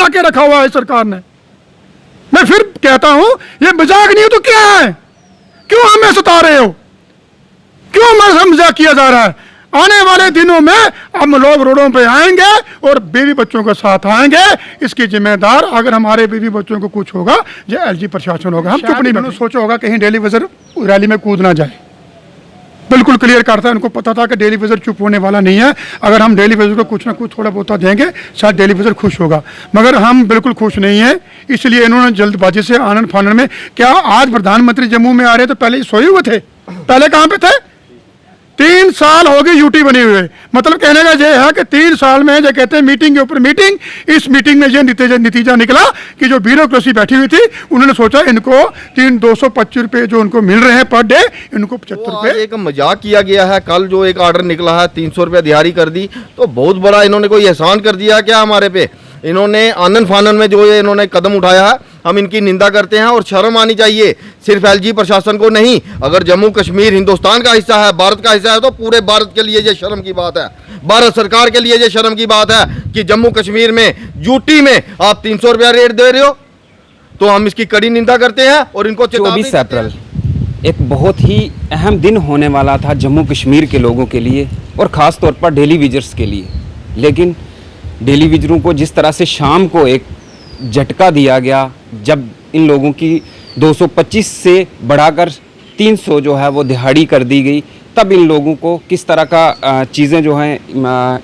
बना के रखा हुआ है सरकार ने। मैं फिर कहता हूं ये मजाक नहीं है तो क्या है? क्यों हमें सता रहे हो? क्यों हमें मजाक किया जा रहा है? आने वाले दिनों में हम लोग रोडों पे आएंगे और बीवी बच्चों के साथ आएंगे। इसकी जिम्मेदार अगर हमारे बीवी बच्चों को कुछ होगा जो एलजी प्रशासन होगा। हम चुप नहीं बैठे। सोचा होगा कहीं डेली विजर रैली में कूद ना जाए। बिल्कुल क्लियर करता है, उनको पता था कि डेली विजर चुप होने वाला नहीं है। अगर हम डेली विजर को कुछ ना कुछ थोड़ा बहुत देंगे शायद डेली विजर खुश होगा, मगर हम बिल्कुल खुश नहीं है। इसलिए इन्होंने जल्दबाजी से आनंद फानन में, क्या आज प्रधानमंत्री जम्मू में आ रहे तो पहले सोए हुए थे? पहले कहाँ पे थे? 3 साल हो गए यूटी बने हुए। मतलब कहने का ये है कि 3 साल में जो कहते हैं मीटिंग के ऊपर मीटिंग, इस मीटिंग में ये नतीजा निकला कि जो ब्यूरोक्रेसी बैठी हुई थी उन्होंने सोचा इनको 225 रुपये जो उनको मिल रहे हैं पर डे, इनको 75 रुपये। एक मजाक किया गया है। कल जो एक ऑर्डर निकला है 300 रुपये दिहाड़ी कर दी, तो बहुत बड़ा इन्होंने कोई एहसान कर दिया क्या हमारे पे? इन्होंने आनंद फानन में जो ये इन्होंने कदम उठाया है, हम इनकी निंदा करते हैं और शर्म आनी चाहिए। सिर्फ एलजी प्रशासन को नहीं, अगर जम्मू कश्मीर हिंदुस्तान का हिस्सा है, भारत का हिस्सा है, तो पूरे भारत के लिए ये शर्म की बात है। भारत सरकार के लिए ये शर्म की बात है कि जम्मू कश्मीर में यूटी में आप 300 रुपया रेट दे रहे हो। तो हम इसकी कड़ी निंदा करते हैं और इनको 24 अप्रैल एक बहुत ही अहम दिन होने वाला था जम्मू कश्मीर के लोगों के लिए और ख़ास तौर पर डेली विजर्स के लिए। लेकिन डेली विजरों को जिस तरह से शाम को एक झटका दिया गया, जब इन लोगों की 225 से बढ़ाकर 300 जो है वो दिहाड़ी कर दी गई, तब इन लोगों को किस तरह का चीज़ें जो हैं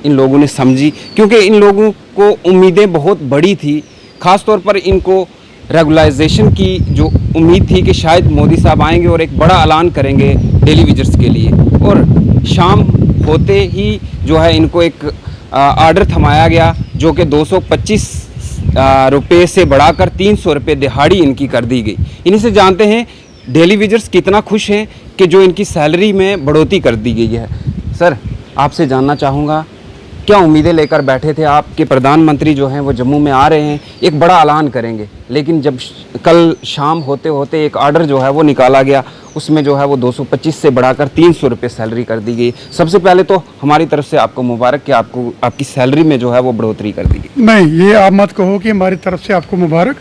इन लोगों ने समझी। क्योंकि इन लोगों को उम्मीदें बहुत बड़ी थी, ख़ास तौर पर इनको रेगुलाइजेशन की जो उम्मीद थी कि शायद मोदी साहब आएंगे और एक बड़ा ऐलान करेंगे डेली विजर्स के लिए। और शाम होते ही जो है इनको एक ऑर्डर थमाया गया जो कि 225 रुपये से बढ़ाकर 300 रुपये दिहाड़ी इनकी कर दी गई। इन्हीं से जानते हैं डेली विजर्स कितना खुश हैं कि जो इनकी सैलरी में बढ़ोतरी कर दी गई है। सर, आपसे जानना चाहूँगा, क्या उम्मीदें लेकर बैठे थे आप कि प्रधानमंत्री जो हैं वो जम्मू में आ रहे हैं, एक बड़ा ऐलान करेंगे, लेकिन जब कल शाम होते होते एक ऑर्डर जो है वो निकाला गया, उसमें जो है वो 225 से बढ़ाकर 300 रुपये सैलरी कर दी गई। सबसे पहले तो हमारी तरफ से आपको मुबारक कि आपको आपकी सैलरी में जो है वो बढ़ोतरी कर दी गई। नहीं, ये आप मत कहो कि हमारी तरफ से आपको मुबारक।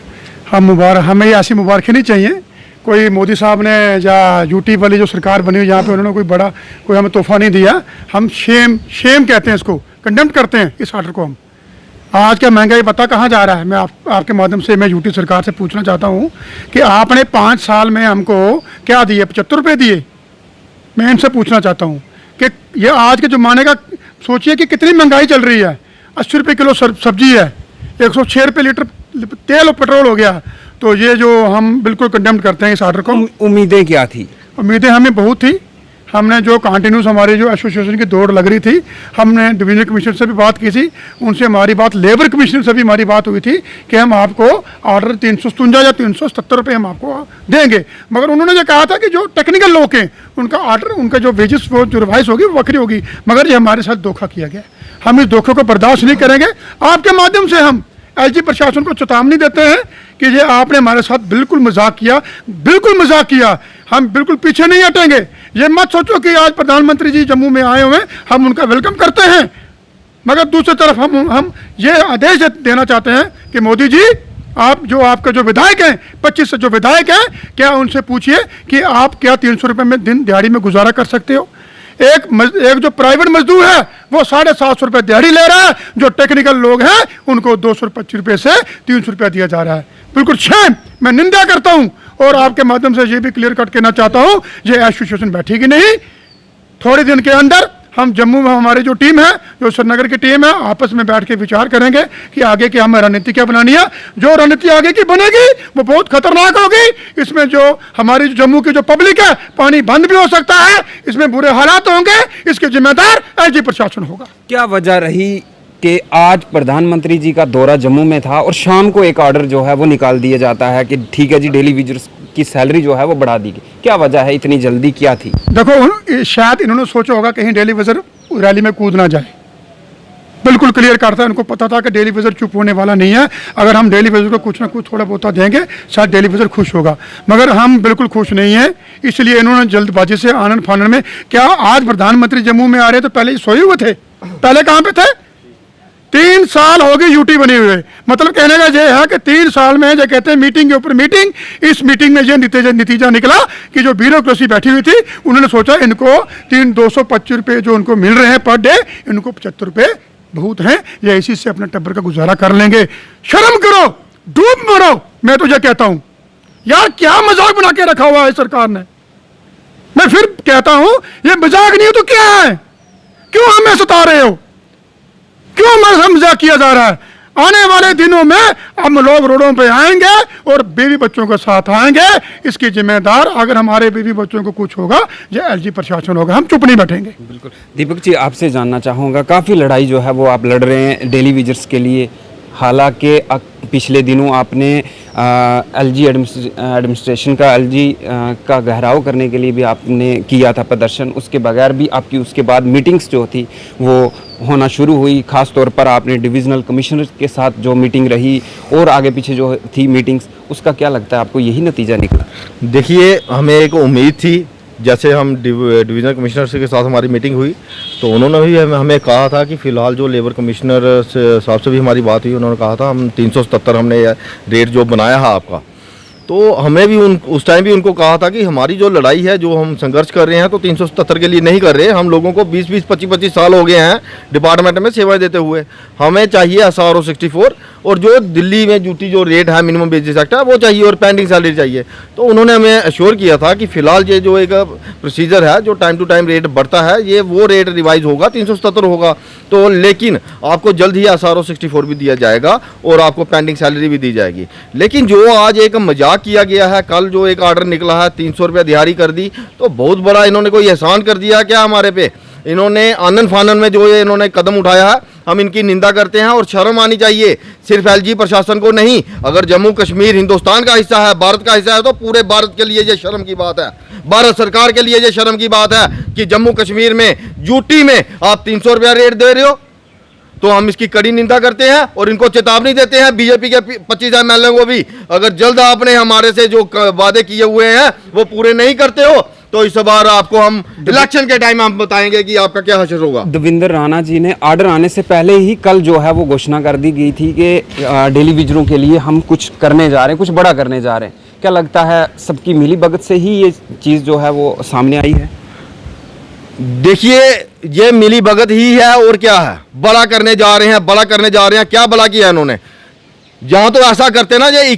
हमें ऐसी मुबारक नहीं चाहिए। कोई मोदी साहब ने या यूटी वाली जो सरकार बनी हुई यहाँ पे उन्होंने कोई हमें तोहफा नहीं दिया। हम शेम कहते हैं इसको, कंडेम करते हैं इस ऑर्डर को। हम आज का महंगाई पता कहाँ जा रहा है? मैं आपके माध्यम से मैं यूटी सरकार से पूछना चाहता हूँ कि आपने 5 साल में हमको क्या दिए? 75 रुपये दिए। मैं इनसे पूछना चाहता हूँ कि ये आज के ज़माने का सोचिए कि कितनी महंगाई चल रही है। 80 रुपये किलो सब्जी है, 106 रुपये लीटर तेल और पेट्रोल हो गया। तो ये जो हम बिल्कुल कंडेम करते हैं इस ऑर्डर को। उम्मीदें क्या थी? उम्मीदें हमें बहुत थी। हमने जो कंटिन्यूस हमारी जो एसोसिएशन की दौड़ लग रही थी, हमने डिवीजनल कमिश्नर से भी बात की थी, उनसे हमारी बात, लेबर कमिश्नर से भी हमारी बात हुई थी कि हम आपको ऑर्डर 357 या 370 रुपये हम आपको देंगे। मगर उन्होंने जो कहा था कि जो टेक्निकल लोग हैं उनका ऑर्डर, उनका जो वेजेस वो जो रिवाइज होगी वो वक्री होगी। मगर ये हमारे साथ धोखा किया गया। हम इस धोखे को बर्दाश्त नहीं करेंगे। आपके माध्यम से हम एलजी प्रशासन को चेतावनी देते हैं कि ये आपने हमारे साथ बिल्कुल मजाक किया। हम बिल्कुल पीछे नहीं हटेंगे। ये मत सोचो कि आज प्रधानमंत्री जी जम्मू में आए हुए हैं, हम उनका वेलकम करते हैं, मगर दूसरी तरफ हम ये आदेश देना चाहते हैं कि मोदी जी, आप जो आपके जो विधायक हैं, 25 से जो विधायक हैं, क्या उनसे पूछिए कि आप क्या 300 रुपये में दिन दिहाड़ी में गुजारा कर सकते हो? एक जो प्राइवेट मजदूर है वो 750 रुपये दिहाड़ी ले रहा है, जो टेक्निकल लोग हैं उनको 225 रुपये से 300 रुपया दिया जा रहा है। बिल्कुल शेम। मैं निंदा करता हूं और आपके माध्यम से ये भी क्लियर कट करना चाहता हूं, ये एसोसिएशन बैठेगी नहीं। थोड़े दिन के अंदर हम जम्मू में हमारी जो टीम है, जो श्रीनगर की टीम है, आपस में बैठ के विचार करेंगे कि आगे की हमें रणनीति क्या बनानी है। जो रणनीति आगे की बनेगी वो बहुत खतरनाक होगी। इसमें जो हमारी जम्मू की जो पब्लिक है, पानी बंद भी हो सकता है, इसमें बुरे हालात होंगे। इसके जिम्मेदार एलजी प्रशासन होगा। क्या वजह रही कि आज प्रधानमंत्री जी का दौरा जम्मू में था और शाम को एक ऑर्डर जो है वो निकाल दिया जाता है कि ठीक है जी, डेली विजर्स की सैलरी जो है वो बढ़ा दी गई? क्या वजह है, इतनी जल्दी क्या थी? देखो, शायद इन्होंने सोचा होगा कहीं डेली विजर रैली में कूद ना जाए। बिल्कुल क्लियर करता है, उनको पता था कि डेली विजर चुप होने वाला नहीं है। अगर हम डेली विजर को कुछ ना कुछ थोड़ा बहुत देंगे शायद डेली विजर खुश होगा, मगर हम बिल्कुल खुश नहीं है। इसलिए इन्होंने जल्दबाजी से आनंद फानन में, क्या आज प्रधानमंत्री जम्मू में आ रहे तो पहले ही सोए हुए थे? पहले कहाँ पे थे? 3 साल हो गए यूटी बनी हुए। मतलब कहने का ये है कि 3 साल में जो कहते हैं मीटिंग के ऊपर मीटिंग, इस मीटिंग में ये नतीजा निकला कि जो ब्यूरोक्रेसी बैठी हुई थी उन्होंने सोचा इनको 225 रुपये जो उनको मिल रहे हैं पर डे, इनको 75 रुपये बहुत हैं, ये इसी से अपने टब्बर का गुजारा कर लेंगे। शर्म करो, डूब मरो। मैं तो ये कहता हूं यार, क्या मजाक बना के रखा हुआ है सरकार ने। मैं फिर कहता हूं ये मजाक नहीं हो तो क्या है? क्यों हमें सता रहे हो? क्यों हमारे मजाक किया जा रहा है? आने वाले दिनों में हम लोग रोडों पे आएंगे और बीवी बच्चों के साथ आएंगे। इसकी जिम्मेदार अगर हमारे बीवी बच्चों को कुछ होगा, ये एलजी प्रशासन होगा, हम चुप नहीं बैठेंगे। बिल्कुल। दीपक जी, आपसे जानना चाहूँगा, काफ़ी लड़ाई जो है वो आप लड़ रहे हैं डेली विजर्स के लिए। हालांकि पिछले दिनों आपने एलजी एडमिनिस्ट्रेशन का का गहराव करने के लिए भी आपने किया था प्रदर्शन। उसके बगैर भी आपकी उसके बाद मीटिंग्स जो थी वो होना शुरू हुई। ख़ास तौर पर आपने डिविज़नल कमिश्नर के साथ जो मीटिंग रही और आगे पीछे जो थी मीटिंग्स, उसका क्या लगता है आपको यही नतीजा निकला? देखिए, हमें एक उम्मीद थी, जैसे हम डिवीज़नल कमिश्नर से के साथ हमारी मीटिंग हुई तो उन्होंने भी हमें कहा था कि फ़िलहाल जो लेबर कमिश्नर साहब से भी हमारी बात हुई, उन्होंने कहा था हम 377 हमने रेट जो बनाया है आपका, तो हमें भी उस टाइम भी उनको कहा था कि हमारी जो लड़ाई है, जो हम संघर्ष कर रहे हैं, तो 377 के लिए नहीं कर रहे। हम लोगों को 20-20, 25-25 साल हो गए हैं डिपार्टमेंट में सेवाएं देते हुए। हमें चाहिए SRO 64 और जो दिल्ली में ड्यूटी जो रेट है मिनिमम वेजेस एक्ट है वो चाहिए और पेंडिंग सैलरी चाहिए। तो उन्होंने हमें अश्योर किया था कि फ़िलहाल ये जो एक प्रोसीजर है, जो टाइम टू टाइम रेट बढ़ता है, ये वो रेट रिवाइज होगा, 377 होगा। तो लेकिन आपको जल्द ही SRO 64 भी दिया जाएगा और आपको पेंडिंग सैलरी भी दी जाएगी। लेकिन जो आज एक मजाक किया गया है, कल जो एक आर्डर निकला है 300 रुपये दिहाड़ी कर दी, तो बहुत बड़ा इन्होंने कोई एहसान कर दिया क्या हमारे पे? इन्होंने आनन फानन में जो ये इन्होंने कदम उठाया है, हम इनकी निंदा करते हैं और शर्म आनी चाहिए सिर्फ एलजी प्रशासन को नहीं। अगर जम्मू कश्मीर हिंदुस्तान का हिस्सा है, भारत का हिस्सा है, तो पूरे भारत के लिए ये शर्म की बात है। भारत सरकार के लिए ये शर्म की बात है कि जम्मू कश्मीर में यूटी में आप 300 रुपया रेट दे रहे हो। तो हम इसकी कड़ी निंदा करते हैं और इनको चेतावनी देते हैं, बीजेपी के 25 MLA को भी, अगर जल्द आपने हमारे से जो वादे किए हुए हैं वो पूरे नहीं करते हो तो इस बार आपको हम इलेक्शन के टाइम हम बताएंगे कि आपका क्या हशर होगा। देवेंद्र राणा जी ने ऑर्डर आने से पहले ही कल जो है वो घोषणा कर दी गई थी कि डेली विजरों के लिए हम कुछ करने जा रहे हैं, कुछ बड़ा करने जा रहे हैं। क्या लगता है सबकी मिली भगत से ही ये चीज़ जो है वो सामने आई है? देखिए, ये मिली भगत ही है और क्या है, बड़ा करने जा रहे हैं, बड़ा करने जा रहे हैं। क्या बड़ा किया इन्होंने? जहां तो ऐसा करते ना, ये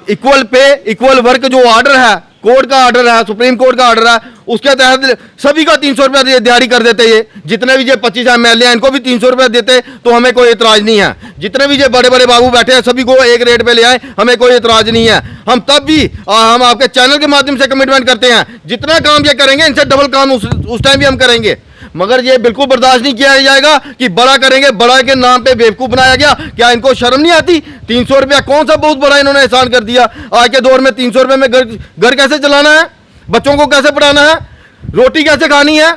इक्वल पे इक्वल वर्क जो ऑर्डर है, कोर्ट का ऑर्डर है, सुप्रीम कोर्ट का ऑर्डर है, उसके तहत सभी का 300 रुपया दिहाड़ी कर देते। ये जितने भी ये 25 MLA हैं इनको भी 300 रुपया देते तो हमें कोई एतराज नहीं है। जितने भी ये बड़े बड़े बाबू बैठे हैं सभी को एक रेट पे ले आए, हमें कोई एतराज नहीं है। हम तब भी हम आपके चैनल के माध्यम से कमिटमेंट करते हैं, जितना काम ये करेंगे इनसे डबल काम उस टाइम भी हम करेंगे। मगर ये बिल्कुल बर्दाश्त नहीं किया जाएगा कि बड़ा करेंगे, बड़ा के नाम पे बेवकूफ बनाया गया। क्या इनको शर्म नहीं आती? 300 रुपया कौन सा बहुत बड़ा इन्होंने एहसान कर दिया। आज के दौर में 300 रुपये में घर कैसे चलाना है, बच्चों को कैसे पढ़ाना है, रोटी कैसे खानी है।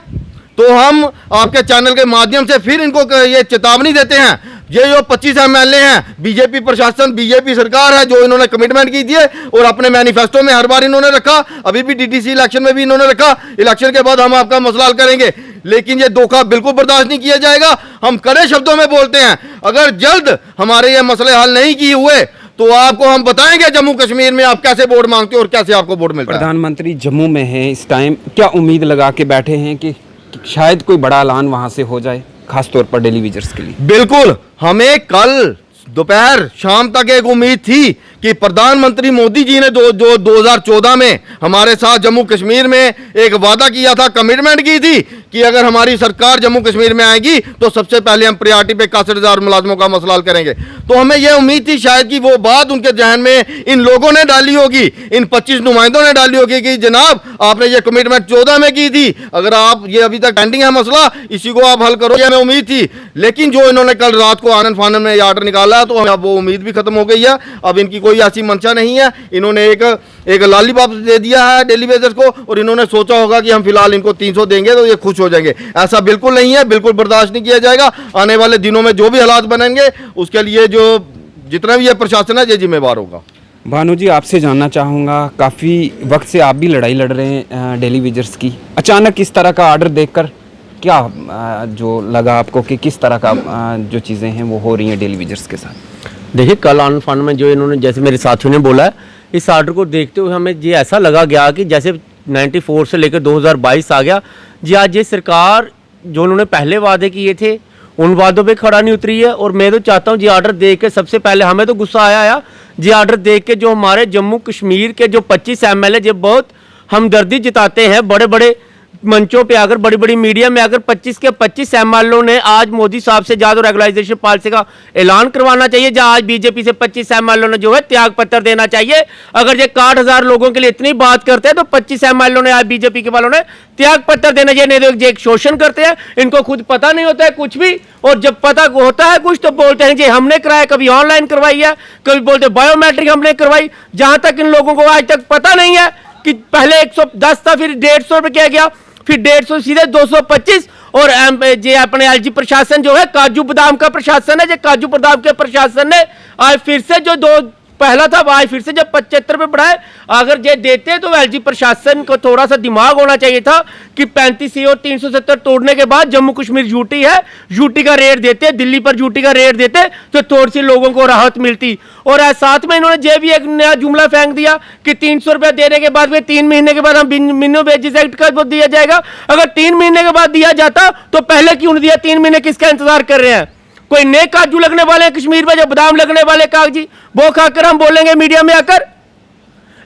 तो हम आपके चैनल के माध्यम से फिर इनको ये चेतावनी देते हैं, ये जो 25 MLA हैं, बीजेपी प्रशासन, बीजेपी सरकार है जो इन्होंने कमिटमेंट की थी और अपने मैनिफेस्टो में हर बार इन्होंने रखा, अभी भी DTC इलेक्शन में भी इन्होंने रखा, इलेक्शन के बाद हम आपका मसला हल करेंगे। लेकिन ये धोखा बिल्कुल बर्दाश्त नहीं किया जाएगा। हम कड़े शब्दों में बोलते हैं, अगर जल्द हमारे ये मसले हल नहीं किए हुए तो आपको हम बताएंगे जम्मू कश्मीर में आप कैसे वोट मांगते हो और कैसे आपको वोट मिलता है। प्रधानमंत्री जम्मू में है इस टाइम, क्या उम्मीद लगा के बैठे हैं कि शायद कोई बड़ा ऐलान वहां से हो जाए, खासतौर पर डेली विजर्स के लिए? बिल्कुल, हमें कल दोपहर शाम तक एक उम्मीद थी कि प्रधानमंत्री मोदी जी ने 2014 में हमारे साथ जम्मू कश्मीर में एक वादा किया था, कमिटमेंट की थी कि अगर हमारी सरकार जम्मू कश्मीर में आएगी तो सबसे पहले हम प्रायोरिटी पे 61,000 मुलाजमों का मसला हल करेंगे। तो हमें यह उम्मीद थी शायद कि वो बात उनके जहन में इन लोगों ने डाली होगी, इन 25 नुमाइंदों ने डाली होगी कि जनाब आपने ये कमिटमेंट 14 में की थी, अगर आप ये अभी तक पेंडिंग है मसला, इसी को आप हल करो, ये हमें उम्मीद थी। लेकिन जो इन्होंने कल रात को आनन फानन में ऑर्डर निकाला तो अब वो उम्मीद भी खत्म हो गई है। अब इनकी कोई ऐसी मंशा नहीं है, इन्होंने एक लॉलीपॉप दे दिया है डेली वेजर्स को और इन्होंने सोचा होगा कि हम फिलहाल इनको 300 देंगे तो ये खुश हो जाएंगे। ऐसा बिल्कुल नहीं है, बिल्कुल बर्दाश्त नहीं किया जाएगा। आने वाले दिनों में जो भी हालात बनेंगे उसके लिए जो जितना भी ये प्रशासन है ये जिम्मेवार होगा। भानु जी, आपसे जानना चाहूँगा, काफ़ी वक्त से आप भी लड़ाई लड़ रहे हैं डेली वेजर्स की, अचानक इस तरह का ऑर्डर देखकर क्या जो लगा आपको कि किस तरह का जो चीज़ें हैं वो हो रही हैं डेली वेजर्स के साथ? देखिए, कल ऑन फन में जो इन्होंने, जैसे मेरे साथियों ने बोला है, इस आर्डर को देखते हुए हमें ये ऐसा लगा गया कि जैसे 94 से लेकर 2022 आ गया जी। आज ये सरकार जो उन्होंने पहले वादे किए थे उन वादों पे खड़ा नहीं उतरी है। और मैं तो चाहता हूँ जी आर्डर देख के, सबसे पहले हमें तो गुस्सा आया जी आर्डर देख के, जो हमारे जम्मू कश्मीर के जो 25 MLA जो बहुत हमदर्दी जताते हैं, बड़े बड़े मंचों पे आकर, बड़ी बड़ी मीडिया में आकर 25 के 25 MLA ने आज मोदी साहब से ज्यादा रेगुलाइजेशन पॉलिसी का ऐलान करवाना चाहिए। जहां आज बीजेपी से 25 MLA ने जो है त्याग पत्र देना चाहिए। अगर ये 61,000 लोगों के लिए इतनी बात करते हैं तो 25 MLA ने, आज बीजेपी के वालों ने त्याग पत्र देना चाहिए। नहीं तो एक शोषण करते हैं, इनको खुद पता नहीं होता है कुछ भी, और जब पता होता है कुछ तो बोलते हैं जी हमने कराया, कभी ऑनलाइन करवाई है, कभी बोलते बायोमेट्रिक हमने करवाई। जहां तक इन लोगों को आज तक पता नहीं है कि पहले 110 था, फिर 150 पे किया गया, फिर 150 सीधे 225। और जे अपने एलजी प्रशासन जो है, काजू बादाम का प्रशासन है, जो काजू बादाम के प्रशासन ने आज फिर से जो पहला था आज फिर से जब 75 पे बढ़ाए। अगर ये देते तो एलजी प्रशासन को थोड़ा सा दिमाग होना चाहिए था कि 35C और 370 तोड़ने के बाद जम्मू कश्मीर यूटी है, यूटी का रेट देते, दिल्ली पर यूटी का रेट देते तो थोड़ी सी लोगों को राहत मिलती। और साथ में इन्होंने ये भी एक नया जुमला फेंक दिया कि 300 रुपया देने के बाद, 3 महीने के बाद हम मिनिमम वेजेस एक्ट का वो दिया जाएगा। अगर 3 महीने के बाद दिया जाता तो पहले क्यों नहीं दिया? 3 महीने किसका इंतजार कर रहे हैं? कोई नए काजू लगने वाले हैं कश्मीर में, जो बादाम लगने वाले कागजी, वो खाकर हम बोलेंगे मीडिया में आकर?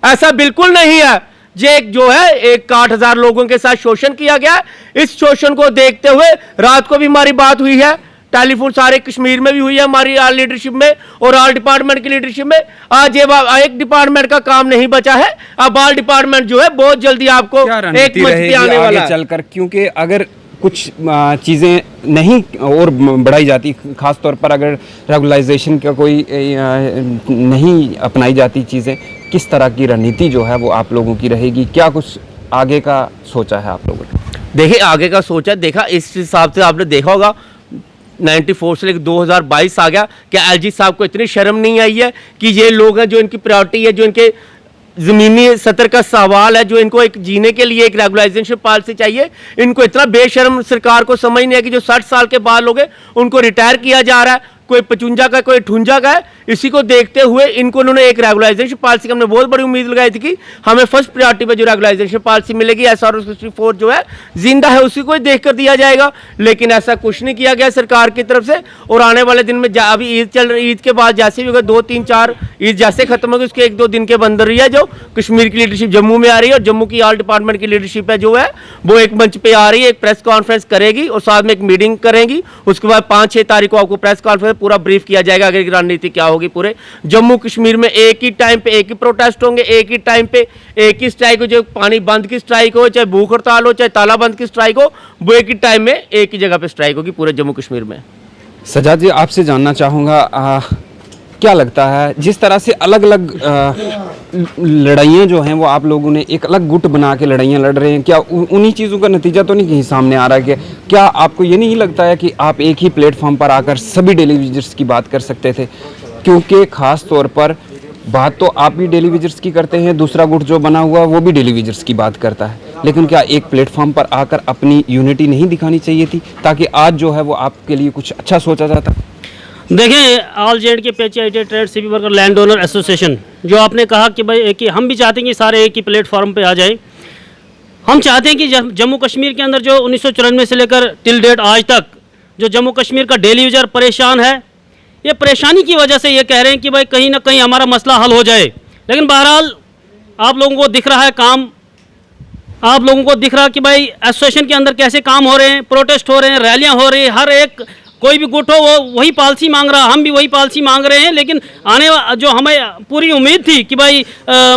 ऐसा बिल्कुल नहीं है। ये जो है 61,000 लोगों के साथ शोषण किया गया। इस शोषण को देखते हुए रात को भी हमारी बात हुई है, टेलीफोन सारे कश्मीर में भी हुई है हमारी आल लीडरशिप में और आल डिपार्टमेंट की लीडरशिप में। आज ये एक डिपार्टमेंट का काम नहीं बचा है, अब आल डिपार्टमेंट जो है बहुत जल्दी आपको एक मंच पे आने वाला है चलकर, क्योंकि अगर कुछ चीज़ें नहीं और बढ़ाई जाती, खास तौर पर अगर रेगुलाइजेशन का कोई नहीं अपनाई जाती चीज़ें, किस तरह की रणनीति जो है वो आप लोगों की रहेगी? क्या कुछ आगे का सोचा है आप लोगों ने? देखिए, आगे का सोचा देखा, इस हिसाब से आपने देखा होगा 94 से लेकर 2022 आ गया। क्या एलजी साहब को इतनी शर्म नहीं आई है कि ये लोग हैं जो इनकी प्रायोरिटी है, जो इनके ज़मीनी सतर का सवाल है, जो इनको एक जीने के लिए एक रेगुलाइजेशन पॉलिसी चाहिए, इनको इतना बेशर्म सरकार को समझ नहीं है कि जो 60 साल के बाद लोग हैं उनको रिटायर किया जा रहा है, कोई 55 का, कोई 58 का है। इसी को देखते हुए इनको उन्होंने एक रेगुलाइजेशन पॉलिसी की हमने बहुत बड़ी उम्मीद लगाई थी कि हमें फर्स्ट प्रायोरिटी पे जो रेगुलाइजेशन पॉलिसी मिलेगी, SRO 64 जो है जिंदा है, उसी को ही देख कर दिया जाएगा। लेकिन ऐसा कुछ नहीं किया गया सरकार की तरफ से। और आने वाले दिन में अभी ईद चल रही, ईद के बाद जैसे भी होगा 2-3-4 ईद जैसे खत्म होगी उसके 1-2 दिन के बंद रही है, जो कश्मीर की लीडरशिप जम्मू में आ रही है और जम्मू की आल डिपार्टमेंट की लीडरशिप है जो है वो एक मंच पे आ रही है, एक प्रेस कॉन्फ्रेंस करेगी और साथ में एक मीटिंग करेंगी। उसके बाद 5-6 तारीख को आपको प्रेस कॉन्फ्रेंस पूरा ब्रीफ किया जाएगा आगे की रणनीति क्या होगी। पूरे जम्मू कश्मीर में एक ही टाइम पे एक ही प्रोटेस्ट होंगे, एक ही टाइम पे एक ही स्ट्राइक हो, जो पानी बंद की स्ट्राइक हो, चाहे भूख हड़ताल हो, चाहे तालाबंद की स्ट्राइक हो, वो एक ही टाइम में एक ही जगह पे स्ट्राइक होगी पूरे जम्मू कश्मीर में। सजाद जी, आपसे जानना चाहूँगा, क्या लगता है जिस तरह से अलग अलग लड़ाइयाँ जो हैं वो आप लोगों ने एक अलग गुट बना के लड़ाइयाँ लड़ रहे हैं, क्या उन्हीं चीज़ों का नतीजा तो नहीं कहीं सामने आ रहा है? कि क्या आपको ये नहीं लगता है कि आप एक ही प्लेटफॉर्म पर आकर सभी डेली विजिटर्स की बात कर सकते थे? क्योंकि ख़ास तौर पर बात तो आप भी डेली विजिटर्स की करते हैं, दूसरा गुट जो बना हुआ वो भी डेली विजिटर्स की बात करता है, लेकिन क्या एक प्लेटफॉर्म पर आकर अपनी यूनिटी नहीं दिखानी चाहिए थी ताकि आज जो है वो आपके लिए कुछ अच्छा सोचा जाता? देखें, ऑल जेड के PHIT trade CP worker land owner association, जो आपने कहा कि भाई कि हम भी चाहते हैं कि सारे एक ही प्लेटफॉर्म पे आ जाएं। हम चाहते हैं कि जम्मू कश्मीर के अंदर जो 1994 से लेकर टिल डेट आज तक जो जम्मू कश्मीर का डेली यूजर परेशान है, ये परेशानी की वजह से ये कह रहे हैं कि भाई कहीं ना कहीं हमारा मसला हल हो जाए। लेकिन बहरहाल आप लोगों को दिख रहा है काम, आप लोगों को दिख रहा है कि भाई एसोसिएशन के अंदर कैसे काम हो रहे हैं, प्रोटेस्ट हो रहे हैं, रैलियाँ हो रही हैं, हर एक कोई भी गुट हो वो वही पॉलिसी मांग रहा, हम भी वही पॉलिसी मांग रहे हैं। लेकिन जो हमें पूरी उम्मीद थी कि भाई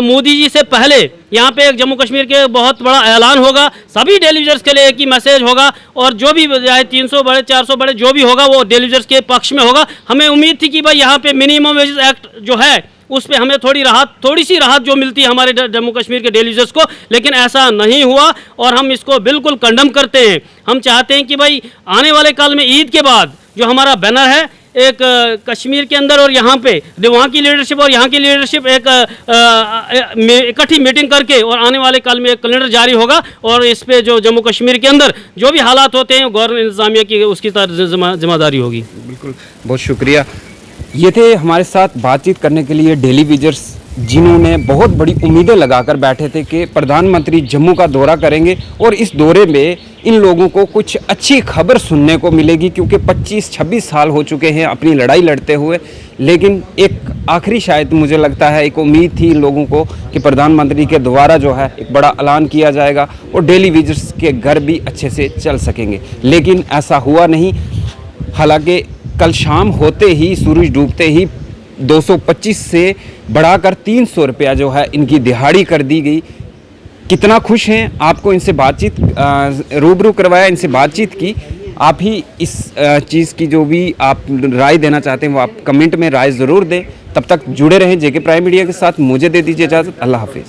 मोदी जी से पहले यहाँ पे एक जम्मू कश्मीर के बहुत बड़ा ऐलान होगा, सभी डेली यूजर्स के लिए एक ही मैसेज होगा और जो भी 300 बड़े 400 बड़े जो भी होगा वो डेली यूजर्स के पक्ष में होगा। हमें उम्मीद थी कि भाई यहाँ पे मिनिमम वेजेस एक्ट जो है उस पर हमें थोड़ी सी राहत जो मिलती है हमारे जम्मू कश्मीर के डेली यूजर्स को, लेकिन ऐसा नहीं हुआ और हम इसको बिल्कुल कंडम करते हैं। हम चाहते हैं कि भाई आने वाले काल में ईद के बाद जो हमारा बैनर है एक कश्मीर के अंदर और यहाँ पे वहाँ की लीडरशिप और यहाँ की लीडरशिप एक इकट्ठी मीटिंग करके और आने वाले काल में एक कैलेंडर जारी होगा और इस पे जो जम्मू कश्मीर के अंदर जो भी हालात होते हैं गवर्नमेंट इंतजामिया की उसकी जिम्मेदारी होगी। बिल्कुल, बहुत शुक्रिया। ये थे हमारे साथ बातचीत करने के लिए डेली विजर्स, जिन्होंने बहुत बड़ी उम्मीदें लगाकर बैठे थे कि प्रधानमंत्री जम्मू का दौरा करेंगे और इस दौरे में इन लोगों को कुछ अच्छी खबर सुनने को मिलेगी, क्योंकि 25-26 साल हो चुके हैं अपनी लड़ाई लड़ते हुए। लेकिन एक आखिरी शायद मुझे लगता है एक उम्मीद थी इन लोगों को कि प्रधानमंत्री के द्वारा जो है एक बड़ा ऐलान किया जाएगा और डेली विजर्स के घर भी अच्छे से चल सकेंगे, लेकिन ऐसा हुआ नहीं। हालांकि कल शाम होते ही, सूरज डूबते ही 225 से बढ़ाकर 300 रुपया जो है इनकी दिहाड़ी कर दी गई। कितना खुश हैं, आपको इनसे बातचीत रूबरू करवाया, इनसे बातचीत की। आप ही इस चीज़ की जो भी आप राय देना चाहते हैं वो आप कमेंट में राय ज़रूर दें। तब तक जुड़े रहें जेके प्राइम मीडिया के साथ। मुझे दे दीजिए इजाज़त। अल्लाह हाफिज़।